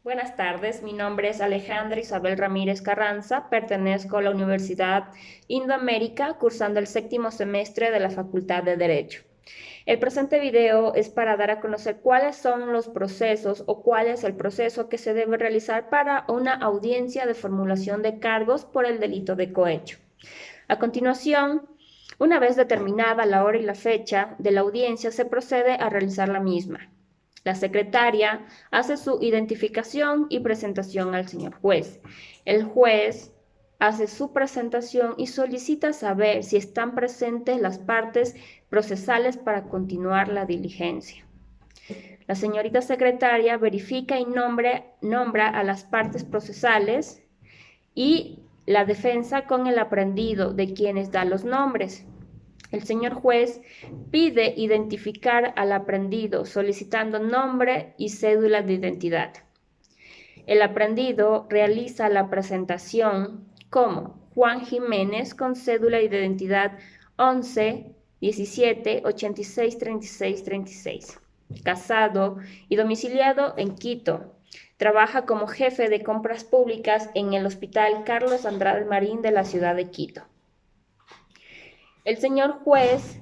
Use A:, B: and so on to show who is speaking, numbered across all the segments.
A: Buenas tardes, mi nombre es Alejandra Isabel Ramírez Carranza, pertenezco a la Universidad Indoamérica, cursando el séptimo semestre de la Facultad de Derecho. El presente video es para dar a conocer cuáles son los procesos o cuál es el proceso que se debe realizar para una audiencia de formulación de cargos por el delito de cohecho. A continuación, una vez determinada la hora y la fecha de la audiencia, se procede a realizar la misma. La secretaria hace su identificación y presentación al señor juez. El juez hace su presentación y solicita saber si están presentes las partes procesales para continuar la diligencia. La señorita secretaria verifica y nombra a las partes procesales y la defensa con el aprendido de quienes da los nombres. El señor juez pide identificar al aprendido solicitando nombre y cédula de identidad. El aprendido realiza la presentación como Juan Jiménez con cédula de identidad 11 17 86 36 36, casado y domiciliado en Quito. Trabaja como jefe de compras públicas en el Hospital Carlos Andrade Marín de la ciudad de Quito. El señor juez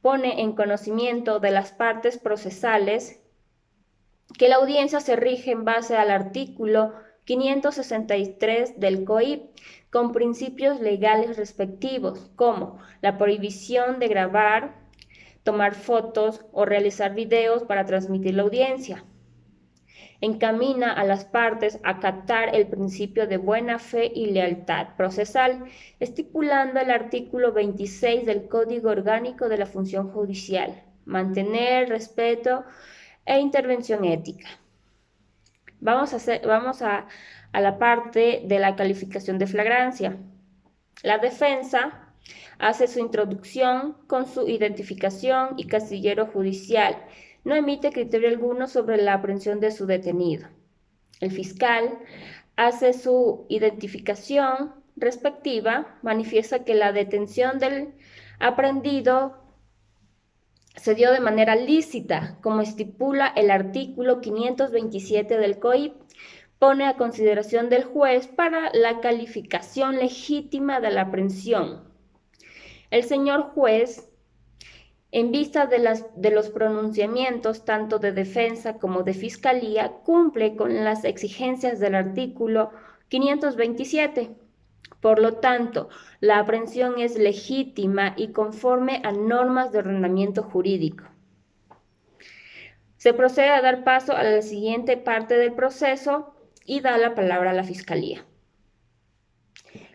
A: pone en conocimiento de las partes procesales que la audiencia se rige en base al artículo 563 del COIP, con principios legales respectivos, como la prohibición de grabar, tomar fotos o realizar videos para transmitir la audiencia. Encamina a las partes a acatar el principio de buena fe y lealtad procesal, estipulando el artículo 26 del Código Orgánico de la Función Judicial, mantener respeto e intervención ética. Vamos a la parte de la calificación de flagrancia. La defensa hace su introducción con su identificación y casillero judicial. No emite criterio alguno sobre la aprehensión de su detenido. El fiscal hace su identificación respectiva, manifiesta que la detención del aprehendido se dio de manera lícita, como estipula el artículo 527 del COIP, pone a consideración del juez para la calificación legítima de la aprehensión. El señor juez, en vista de los pronunciamientos tanto de defensa como de fiscalía, cumple con las exigencias del artículo 527. Por lo tanto, la aprehensión es legítima y conforme a normas de ordenamiento jurídico. Se procede a dar paso a la siguiente parte del proceso y da la palabra a la fiscalía.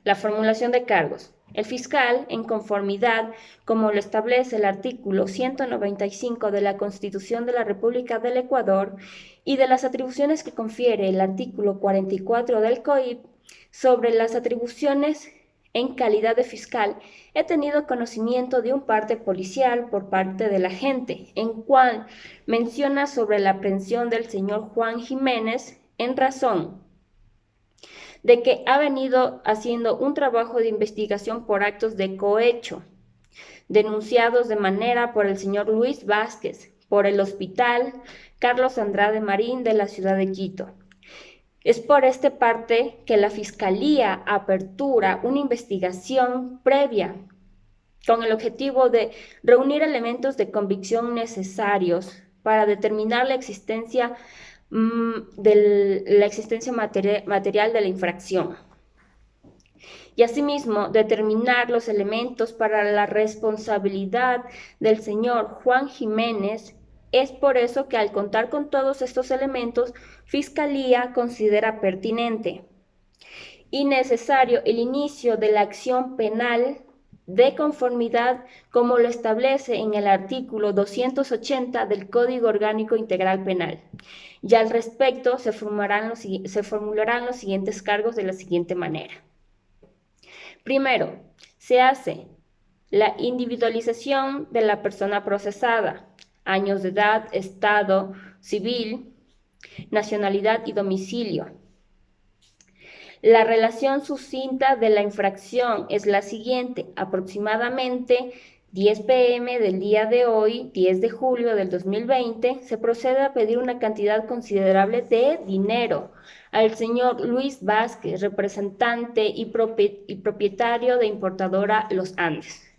A: La formulación de cargos. El fiscal, en conformidad, como lo establece el artículo 195 de la Constitución de la República del Ecuador y de las atribuciones que confiere el artículo 44 del COIP sobre las atribuciones en calidad de fiscal, he tenido conocimiento de un parte policial por parte del agente, en cual menciona sobre la aprehensión del señor Juan Jiménez en razón de que ha venido haciendo un trabajo de investigación por actos de cohecho, denunciados de manera por el señor Luis Vázquez, por el Hospital Carlos Andrade Marín de la ciudad de Quito. Es por esta parte que la Fiscalía apertura una investigación previa con el objetivo de reunir elementos de convicción necesarios para determinar la existencia material de la infracción y asimismo determinar los elementos para la responsabilidad del señor Juan Jiménez. Es por eso que al contar con todos estos elementos, Fiscalía considera pertinente y necesario el inicio de la acción penal de conformidad como lo establece en el artículo 280 del Código Orgánico Integral Penal. Y al respecto se formularán los siguientes cargos de la siguiente manera. Primero, se hace la individualización de la persona procesada, años de edad, estado civil, nacionalidad y domicilio. La relación sucinta de la infracción es la siguiente: aproximadamente 10 p.m. del día de hoy, 10 de julio del 2020, se procede a pedir una cantidad considerable de dinero al señor Luis Vázquez, representante y propietario de importadora Los Andes,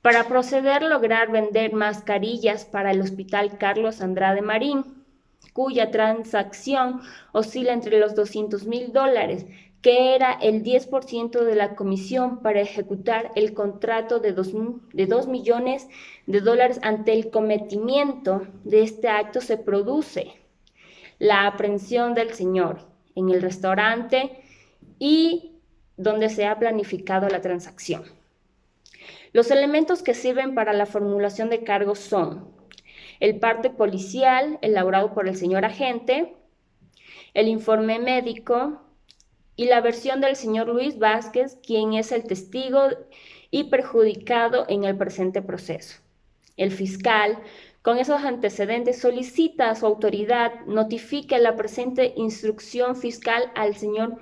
A: para proceder a lograr vender mascarillas para el Hospital Carlos Andrade Marín, cuya transacción oscila entre los $200,000, que era el 10% de la comisión para ejecutar el contrato de 2 millones de dólares. Ante el cometimiento de este acto se produce la aprehensión del señor en el restaurante y donde se ha planificado la transacción. Los elementos que sirven para la formulación de cargos son el parte policial elaborado por el señor agente, el informe médico y la versión del señor Luis Vázquez, quien es el testigo y perjudicado en el presente proceso. El fiscal, con esos antecedentes, solicita a su autoridad notifique la presente instrucción fiscal al señor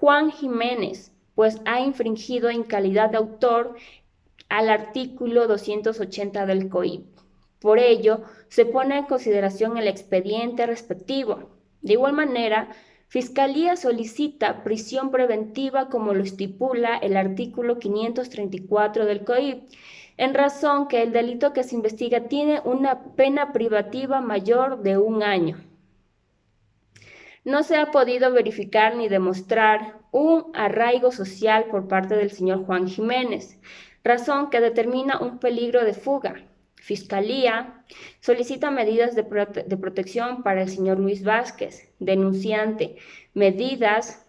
A: Juan Jiménez, pues ha infringido en calidad de autor al artículo 280 del COIP. Por ello, se pone en consideración el expediente respectivo. De igual manera, Fiscalía solicita prisión preventiva como lo estipula el artículo 534 del COIP, en razón que el delito que se investiga tiene una pena privativa mayor de 1 año. No se ha podido verificar ni demostrar un arraigo social por parte del señor Juan Jiménez, razón que determina un peligro de fuga. Fiscalía solicita medidas de protección para el señor Luis Vázquez, denunciante, medidas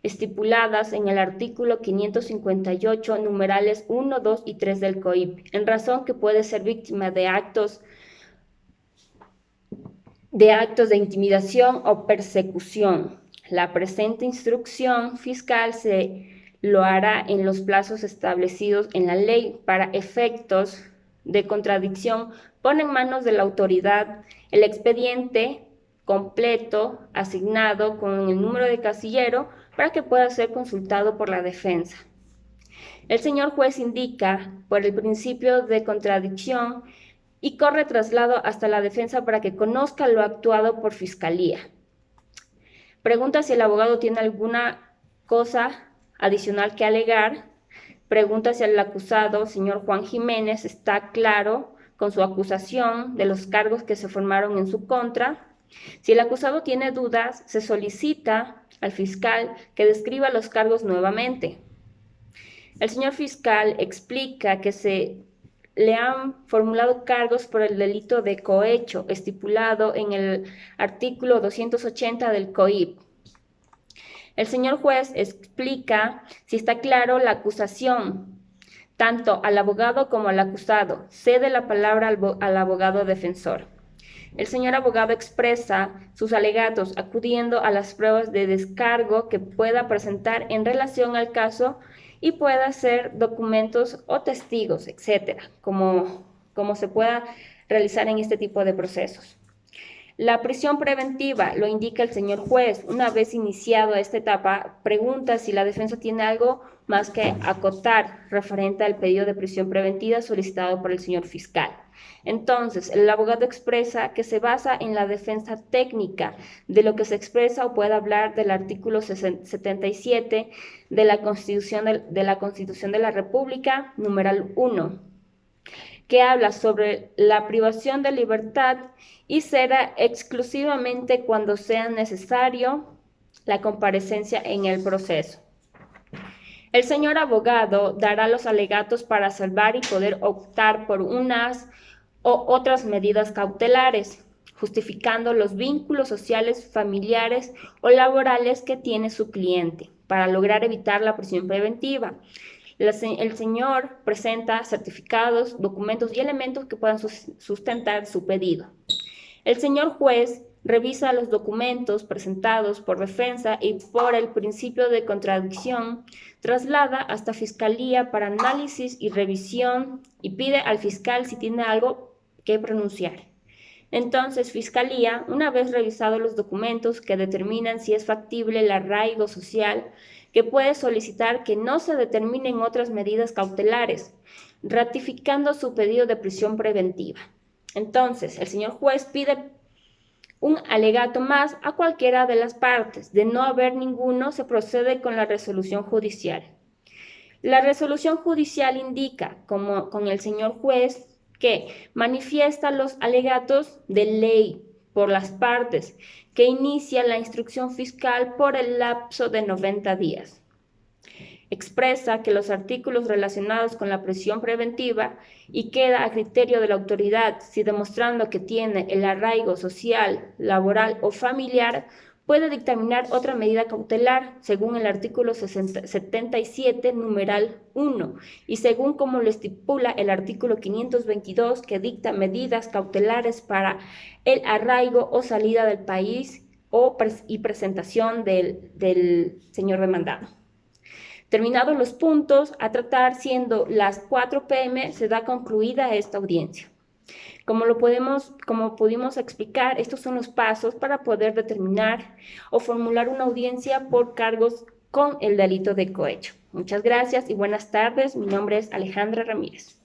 A: estipuladas en el artículo 558, numerales 1, 2 y 3 del COIP, en razón que puede ser víctima de actos de intimidación o persecución. La presente instrucción fiscal se lo hará en los plazos establecidos en la ley. Para efectos de contradicción, pone en manos de la autoridad el expediente completo asignado con el número de casillero para que pueda ser consultado por la defensa. El señor juez indica, por el principio de contradicción, y corre traslado hasta la defensa para que conozca lo actuado por Fiscalía. Pregunta si el abogado tiene alguna cosa adicional que alegar. Pregunta si el acusado, señor Juan Jiménez, está claro con su acusación de los cargos que se formaron en su contra. Si el acusado tiene dudas, se solicita al fiscal que describa los cargos nuevamente. El señor fiscal explica que se le han formulado cargos por el delito de cohecho estipulado en el artículo 280 del COIP. El señor juez explica si está claro la acusación, tanto al abogado como al acusado. Cede la palabra al abogado defensor. El señor abogado expresa sus alegatos acudiendo a las pruebas de descargo que pueda presentar en relación al caso y pueda ser documentos o testigos, etcétera, como se pueda realizar en este tipo de procesos. La prisión preventiva lo indica el señor juez. Una vez iniciado esta etapa, pregunta si la defensa tiene algo más que acotar referente al pedido de prisión preventiva solicitado por el señor fiscal. Entonces, el abogado expresa que se basa en la defensa técnica de lo que se expresa o puede hablar del artículo 77 de la Constitución de la República, numeral 1, que habla sobre la privación de libertad y será exclusivamente cuando sea necesario la comparecencia en el proceso. El señor abogado dará los alegatos para salvar y poder optar por unas o otras medidas cautelares, justificando los vínculos sociales, familiares o laborales que tiene su cliente para lograr evitar la prisión preventiva. El señor presenta certificados, documentos y elementos que puedan sustentar su pedido. El señor juez revisa los documentos presentados por defensa y por el principio de contradicción, traslada hasta Fiscalía para análisis y revisión y pide al fiscal si tiene algo que pronunciar. Entonces, Fiscalía, una vez revisados los documentos que determinan si es factible el arraigo social, que puede solicitar que no se determinen otras medidas cautelares, ratificando su pedido de prisión preventiva. Entonces, el señor juez pide un alegato más a cualquiera de las partes. De no haber ninguno, se procede con la resolución judicial. La resolución judicial indica, como con el señor juez, que manifiesta los alegatos de ley por las partes, que inicia la instrucción fiscal por el lapso de 90 días. Expresa que los artículos relacionados con la prisión preventiva y queda a criterio de la autoridad si demostrando que tiene el arraigo social, laboral o familiar, puede dictaminar otra medida cautelar según el artículo 77, numeral 1, y según como lo estipula el artículo 522, que dicta medidas cautelares para el arraigo o salida del país y presentación del señor demandado. Terminados los puntos a tratar, siendo las 4 p.m., se da concluida esta audiencia. Como pudimos explicar, estos son los pasos para poder determinar o formular una audiencia por cargos con el delito de cohecho. Muchas gracias y buenas tardes. Mi nombre es Alejandra Ramírez.